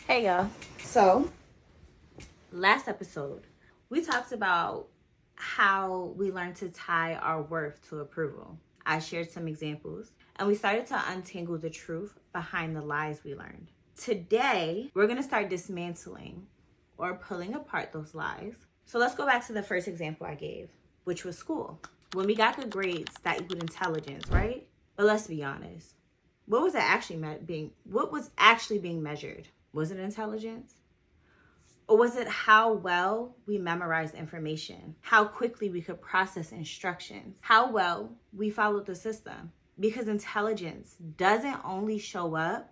Hey y'all. So, last episode, we talked about how we learn to tie our worth to approval. I shared some examples and we started to untangle the truth behind the lies we learned. Today, we're going to start dismantling or pulling apart those lies. So, let's go back to the first example I gave, which was school. When we got good grades, that equaled intelligence, right? But let's be honest. What was actually being measured? Was it intelligence? Or was it how well we memorized information? How quickly we could process instructions? How well we followed the system? Because intelligence doesn't only show up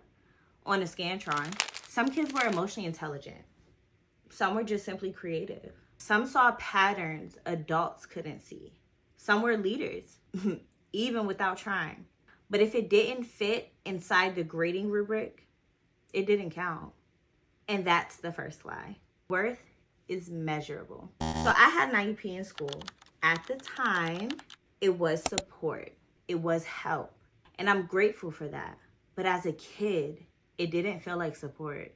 on a Scantron. Some kids were emotionally intelligent. Some were just simply creative. Some saw patterns adults couldn't see. Some were leaders, even without trying. But if it didn't fit inside the grading rubric, it didn't count. And that's the first lie. Worth is measurable. So I had an IEP in school. At the time, it was support. It was help. And I'm grateful for that. But as a kid, it didn't feel like support.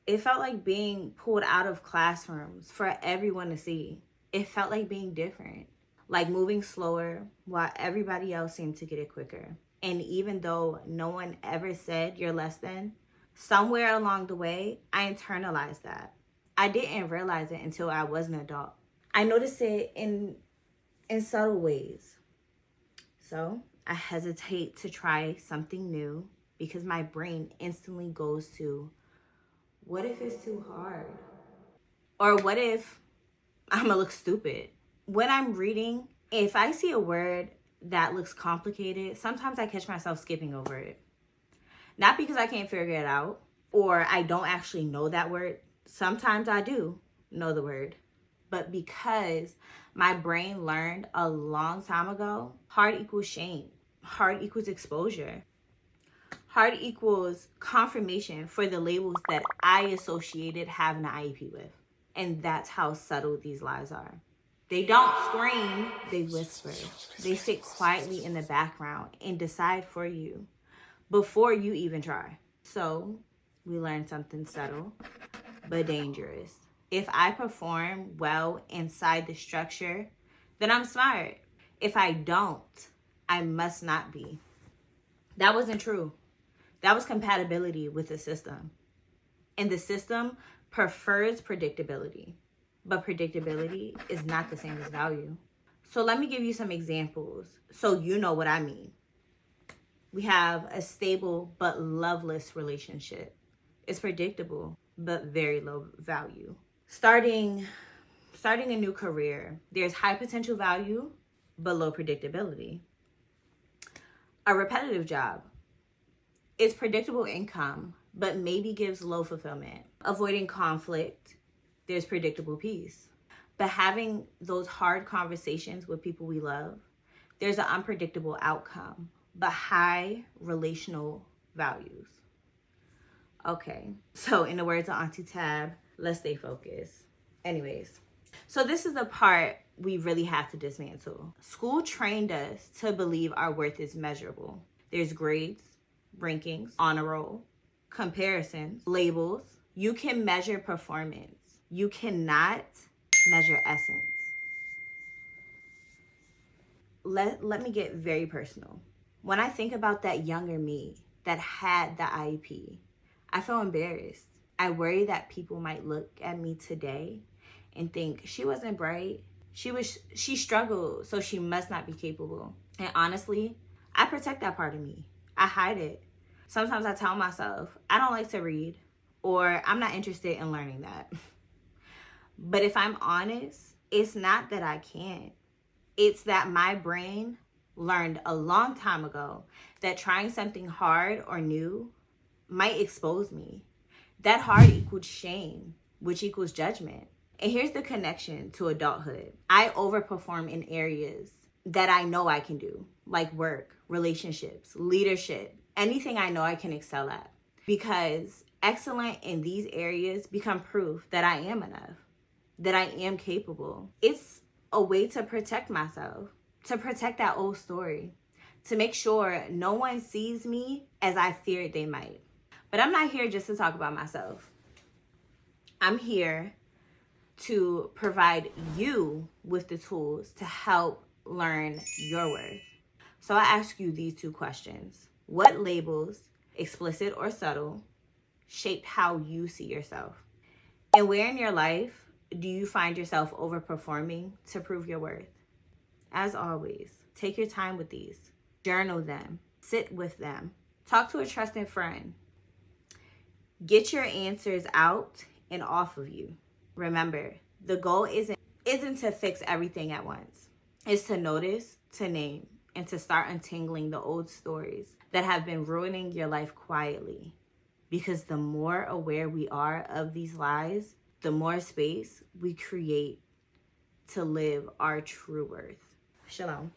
It felt like being pulled out of classrooms for everyone to see. It felt like being different. Like moving slower while everybody else seemed to get it quicker. And even though no one ever said you're less than, somewhere along the way, I internalized that. I didn't realize it until I was an adult. I noticed it in subtle ways. So I hesitate to try something new because my brain instantly goes to, what if it's too hard? Or what if I'm gonna look stupid? When I'm reading, if I see a word that looks complicated, sometimes I catch myself skipping over it. Not because I can't figure it out or I don't actually know that word. Sometimes I do know the word. But because my brain learned a long time ago, hard equals shame. Hard equals exposure. Hard equals confirmation for the labels that I associated having an IEP with. And that's how subtle these lies are. They don't scream, they whisper. They sit quietly in the background and decide for you before you even try. So we learned something subtle but dangerous. If I perform well inside the structure, then I'm smart. If I don't, I must not be. That wasn't true. That was compatibility with the system. And the system prefers predictability. But predictability is not the same as value. So let me give you some examples so you know what I mean. We have a stable but loveless relationship. It's predictable but very low value. Starting a new career, there's high potential value but low predictability. A repetitive job, it's predictable income but maybe gives low fulfillment. Avoiding conflict, there's predictable peace. But having those hard conversations with people we love, there's an unpredictable outcome, but high relational values. Okay, so in the words of Auntie Tab, let's stay focused. Anyways, so this is the part we really have to dismantle. School trained us to believe our worth is measurable. There's grades, rankings, honor roll, comparisons, labels. You can measure performance. You cannot measure essence. Let me get very personal. When I think about that younger me that had the IEP, I feel embarrassed. I worry that people might look at me today and think she wasn't bright. She struggled, so she must not be capable. And honestly, I protect that part of me. I hide it. Sometimes I tell myself, I don't like to read, or I'm not interested in learning that. But if I'm honest, it's not that I can't. It's that my brain learned a long time ago that trying something hard or new might expose me. That hard equals shame, which equals judgment. And here's the connection to adulthood. I overperform in areas that I know I can do, like work, relationships, leadership, anything I know I can excel at. Because excellent in these areas become proof that I am enough, that I am capable. It's a way to protect myself, to protect that old story, to make sure no one sees me as I feared they might. But I'm not here just to talk about myself. I'm here to provide you with the tools to help learn your worth. So I ask you these 2 questions. What labels, explicit or subtle, shaped how you see yourself? And where in your life do you find yourself overperforming to prove your worth? As always, take your time with these. Journal them. Sit with them. Talk to a trusted friend. Get your answers out and off of you. Remember, the goal isn't to fix everything at once. It's to notice, to name, and to start untangling the old stories that have been ruining your life quietly. Because the more aware we are of these lies, the more space we create to live our true worth. Shalom.